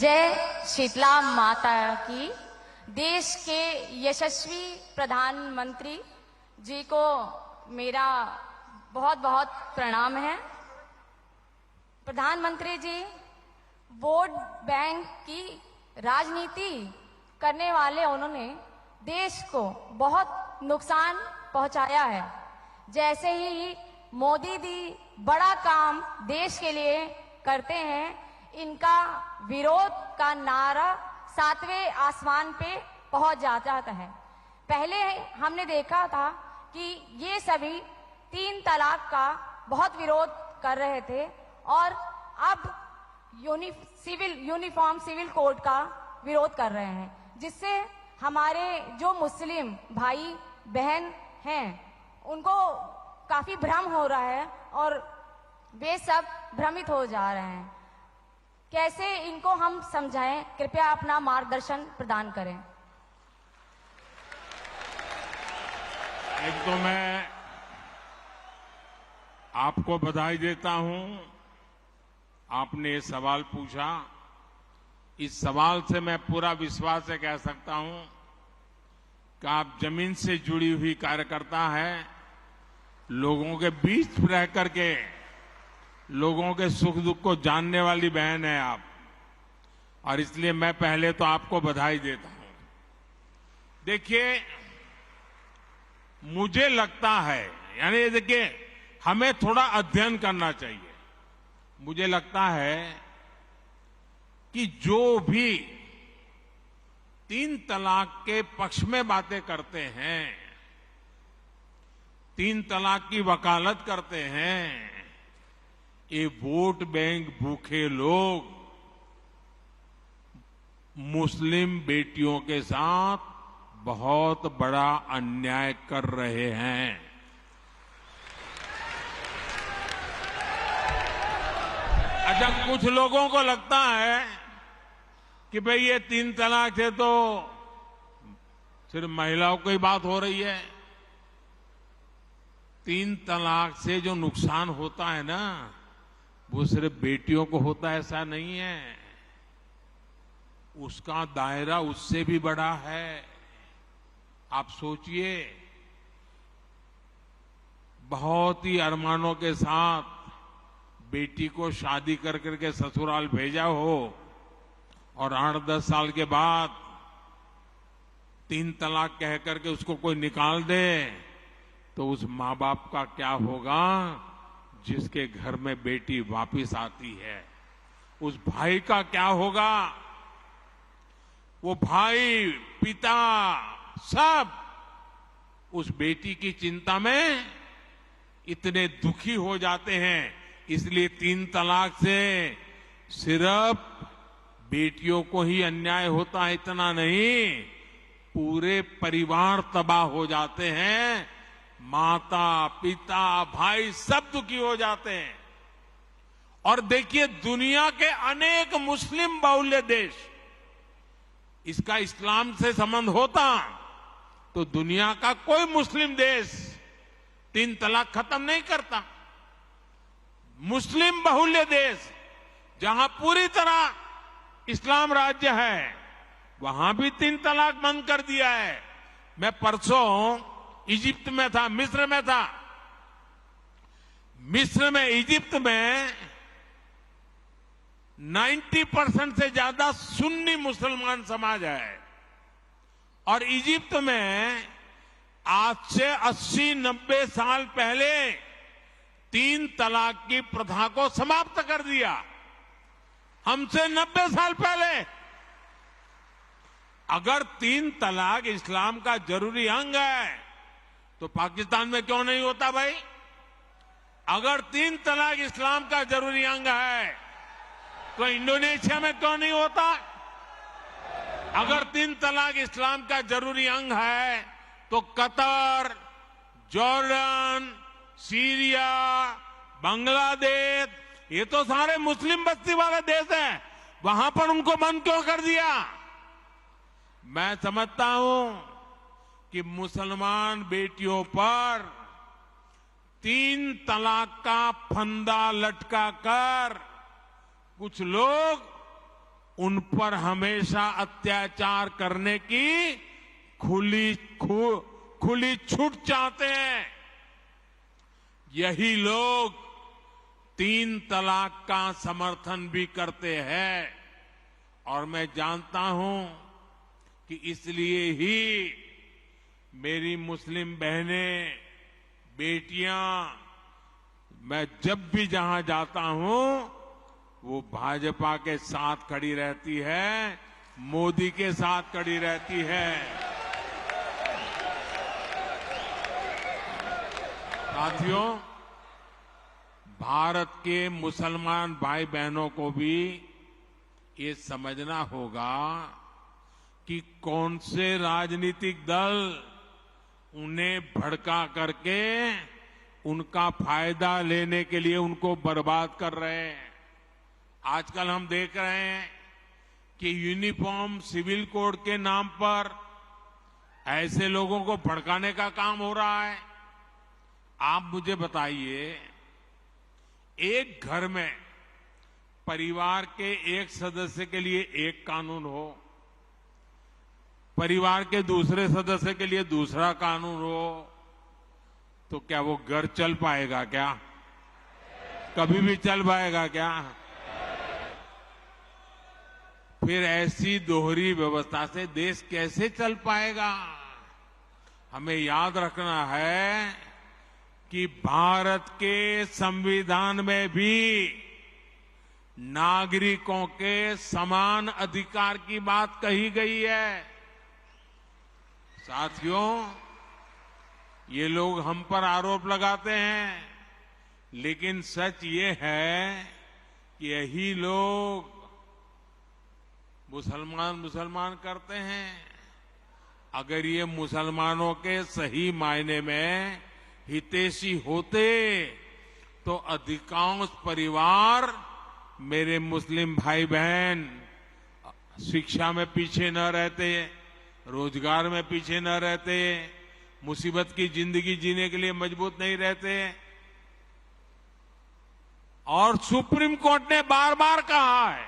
जय शीतला माता की। देश के यशस्वी प्रधानमंत्री जी को मेरा बहुत बहुत प्रणाम है। प्रधानमंत्री जी वोट बैंक की राजनीति करने वाले उन्होंने देश को बहुत नुकसान पहुंचाया है। जैसे ही मोदी जी बड़ा काम देश के लिए करते हैं, इनका विरोध का नारा 7वें आसमान पे पहुंच जाता है। पहले हमने देखा था कि ये सभी 3 तलाक का बहुत विरोध कर रहे थे और अब यूनिफॉर्म सिविल कोड का विरोध कर रहे हैं, जिससे हमारे जो मुस्लिम भाई बहन हैं उनको काफी भ्रम हो रहा है और वे सब भ्रमित हो जा रहे हैं। कैसे इनको हम समझाएं? कृपया अपना मार्गदर्शन प्रदान करें। एक तो मैं आपको बधाई देता हूं, आपने ये सवाल पूछा। इस सवाल से मैं पूरा विश्वास से कह सकता हूं कि आप जमीन से जुड़ी हुई कार्यकर्ता हैं, लोगों के बीच रह करके लोगों के सुख दुख को जानने वाली बहन है आप, और इसलिए मैं पहले तो आपको बधाई देता हूं। देखिए, मुझे लगता है, यानी देखिए, हमें थोड़ा अध्ययन करना चाहिए। मुझे लगता है कि जो भी 3 तलाक के पक्ष में बातें करते हैं, 3 तलाक की वकालत करते हैं, ये वोट बैंक भूखे लोग मुस्लिम बेटियों के साथ बहुत बड़ा अन्याय कर रहे हैं। अच्छा, कुछ लोगों को लगता है कि भाई ये 3 तलाक से तो सिर्फ महिलाओं की बात हो रही है। 3 तलाक से जो नुकसान होता है ना, वो सिर्फ बेटियों को होता है ऐसा नहीं है, उसका दायरा उससे भी बड़ा है। आप सोचिए, बहुत ही अरमानों के साथ बेटी को शादी कर करके ससुराल भेजा हो और 8-10 साल के बाद 3 तलाक कह करके उसको कोई निकाल दे, तो उस माँ बाप का क्या होगा जिसके घर में बेटी वापिस आती है? उस भाई का क्या होगा? वो भाई, पिता, सब उस बेटी की चिंता में इतने दुखी हो जाते हैं। इसलिए 3 तलाक से सिर्फ बेटियों को ही अन्याय होता है इतना नहीं, पूरे परिवार तबाह हो जाते हैं, माता, पिता, भाई सब दुखी हो जाते हैं। और देखिए, दुनिया के अनेक मुस्लिम बाहुल्य देश, इसका इस्लाम से संबंध होता तो दुनिया का कोई मुस्लिम देश 3 तलाक खत्म नहीं करता। मुस्लिम बाहुल्य देश जहां पूरी तरह इस्लाम राज्य है, वहां भी 3 तलाक बंद कर दिया है। मैं परसों इजिप्ट में था, मिस्र में था। मिस्र में, इजिप्ट में 90% से ज्यादा सुन्नी मुसलमान समाज है और इजिप्ट में आज से 80-90 साल पहले 3 तलाक की प्रथा को समाप्त कर दिया। हमसे 90 साल पहले। अगर 3 तलाक इस्लाम का जरूरी अंग है तो पाकिस्तान में क्यों नहीं होता भाई? अगर 3 तलाक इस्लाम का जरूरी अंग है तो इंडोनेशिया में क्यों नहीं होता? अगर 3 तलाक इस्लाम का जरूरी अंग है तो कतर, जॉर्डन, सीरिया, बांग्लादेश, ये तो सारे मुस्लिम बस्ती वाले देश हैं, वहां पर उनको बंद क्यों कर दिया? मैं समझता हूं कि मुसलमान बेटियों पर 3 तलाक का फंदा लटका कर कुछ लोग उन पर हमेशा अत्याचार करने की खुली छूट चाहते हैं। यही लोग 3 तलाक का समर्थन भी करते हैं और मैं जानता हूं कि इसलिए ही मेरी मुस्लिम बहनें, बेटियां, मैं जब भी जहां जाता हूं वो भाजपा के साथ खड़ी रहती है, मोदी के साथ खड़ी रहती है। साथियों, भारत के मुसलमान भाई बहनों को भी ये समझना होगा कि कौन से राजनीतिक दल उन्हें भड़का करके उनका फायदा लेने के लिए उनको बर्बाद कर रहे हैं। आजकल हम देख रहे हैं कि यूनिफॉर्म सिविल कोड के नाम पर ऐसे लोगों को भड़काने का काम हो रहा है। आप मुझे बताइए, एक घर में परिवार के एक सदस्य के लिए एक कानून हो, परिवार के दूसरे सदस्य के लिए दूसरा कानून हो, तो क्या वो घर चल पाएगा क्या? कभी भी चल पाएगा क्या? फिर ऐसी दोहरी व्यवस्था से देश कैसे चल पाएगा? हमें याद रखना है कि भारत के संविधान में भी नागरिकों के समान अधिकार की बात कही गई है। साथियों, ये लोग हम पर आरोप लगाते हैं, लेकिन सच ये है कि यही लोग मुसलमान करते हैं। अगर ये मुसलमानों के सही मायने में हितैषी होते तो अधिकांश परिवार, मेरे मुस्लिम भाई बहन, शिक्षा में पीछे न रहते, रोजगार में पीछे न रहते, मुसीबत की जिंदगी जीने के लिए मजबूत नहीं रहते। और सुप्रीम कोर्ट ने बार बार कहा है,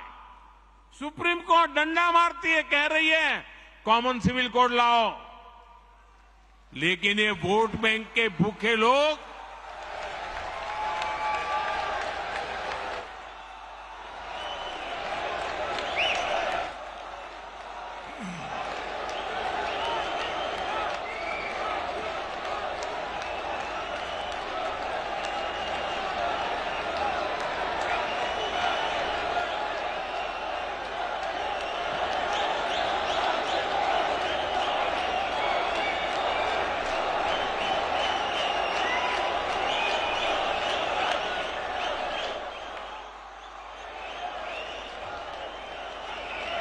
सुप्रीम कोर्ट डंडा मारती है, कह रही है कॉमन सिविल कोड लाओ, लेकिन ये वोट बैंक के भूखे लोग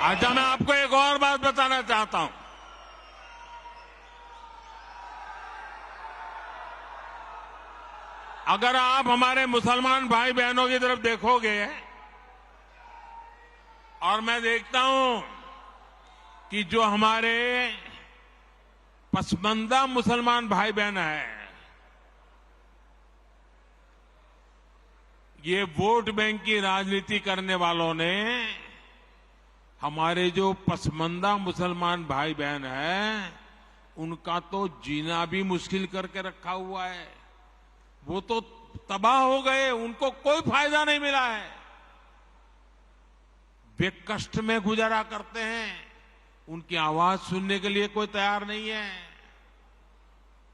अच्छा, मैं आपको एक और बात बताना चाहता हूं। अगर आप हमारे मुसलमान भाई बहनों की तरफ देखोगे और मैं देखता हूं कि जो हमारे पसमानदा मुसलमान भाई बहन हैं, ये वोट बैंक की राजनीति करने वालों ने हमारे जो पसमानदा मुसलमान भाई बहन हैं, उनका तो जीना भी मुश्किल करके रखा हुआ है। वो तो तबाह हो गए, उनको कोई फायदा नहीं मिला है। वे कष्ट में गुजारा करते हैं, उनकी आवाज सुनने के लिए कोई तैयार नहीं है।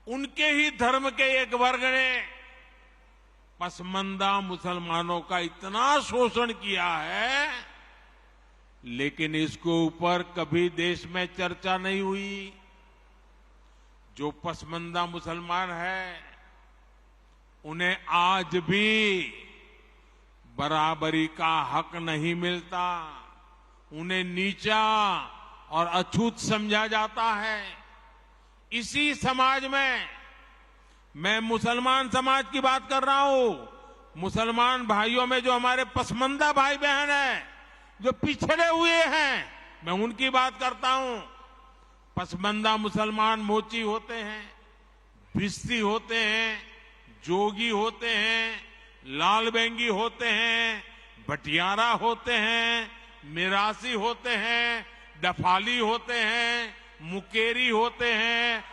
उनके ही धर्म के एक वर्ग ने पसमानदा मुसलमानों का इतना शोषण किया है, लेकिन इसके ऊपर कभी देश में चर्चा नहीं हुई। जो पसमानदा मुसलमान है, उन्हें आज भी बराबरी का हक नहीं मिलता, उन्हें नीचा और अछूत समझा जाता है। इसी समाज में, मैं मुसलमान समाज की बात कर रहा हूं, मुसलमान भाइयों में जो हमारे पसमानदा भाई बहन हैं, जो पिछड़े हुए हैं, मैं उनकी बात करता हूं। पसमानदा मुसलमान मोची होते हैं, भिस्ती होते हैं, जोगी होते हैं, लाल बेंगी होते हैं, भटियारा होते हैं, मिरासी होते हैं, डफाली होते हैं, मुकेरी होते हैं,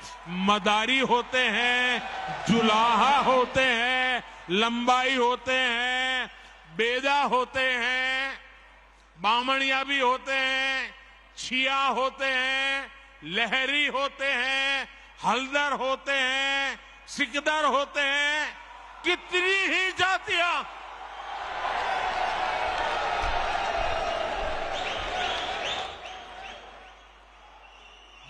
मदारी होते हैं, जुलाहा होते हैं, लंबाई होते हैं, बेदा होते हैं, बामणिया भी होते हैं, छिया होते हैं, लहरी होते हैं, हल्दर होते हैं, सिकदर होते हैं, कितनी ही जातियां।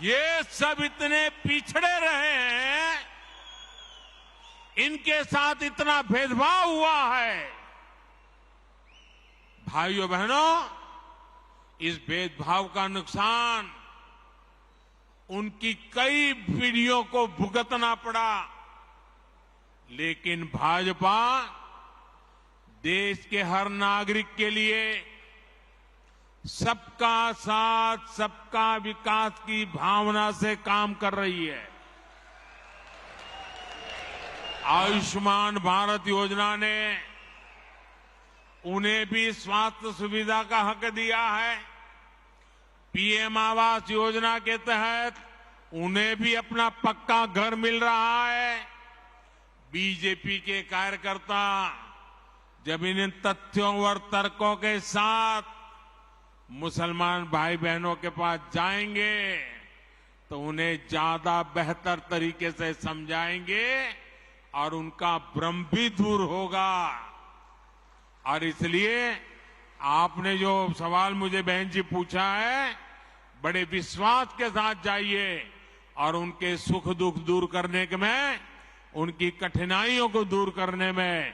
ये सब इतने पिछड़े रहे हैं, इनके साथ इतना भेदभाव हुआ है। भाइयों बहनों, इस भेदभाव का नुकसान उनकी कई पीढ़ियों को भुगतना पड़ा, लेकिन भाजपा देश के हर नागरिक के लिए सबका साथ सबका विकास की भावना से काम कर रही है। आयुष्मान भारत योजना ने उन्हें भी स्वास्थ्य सुविधा का हक दिया है। पीएम आवास योजना के तहत उन्हें भी अपना पक्का घर मिल रहा है। बीजेपी के कार्यकर्ता जब इन तथ्यों और तर्कों के साथ मुसलमान भाई बहनों के पास जाएंगे तो उन्हें ज्यादा बेहतर तरीके से समझाएंगे और उनका भ्रम भी दूर होगा। और इसलिए आपने जो सवाल मुझे बहन जी पूछा है, बड़े विश्वास के साथ जाइए और उनके सुख दुख दूर करने में, उनकी कठिनाइयों को दूर करने में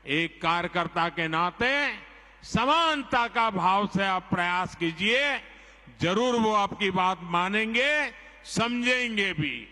एक कार्यकर्ता के नाते समानता का भाव से आप प्रयास कीजिए। जरूर वो आपकी बात मानेंगे, समझेंगे भी।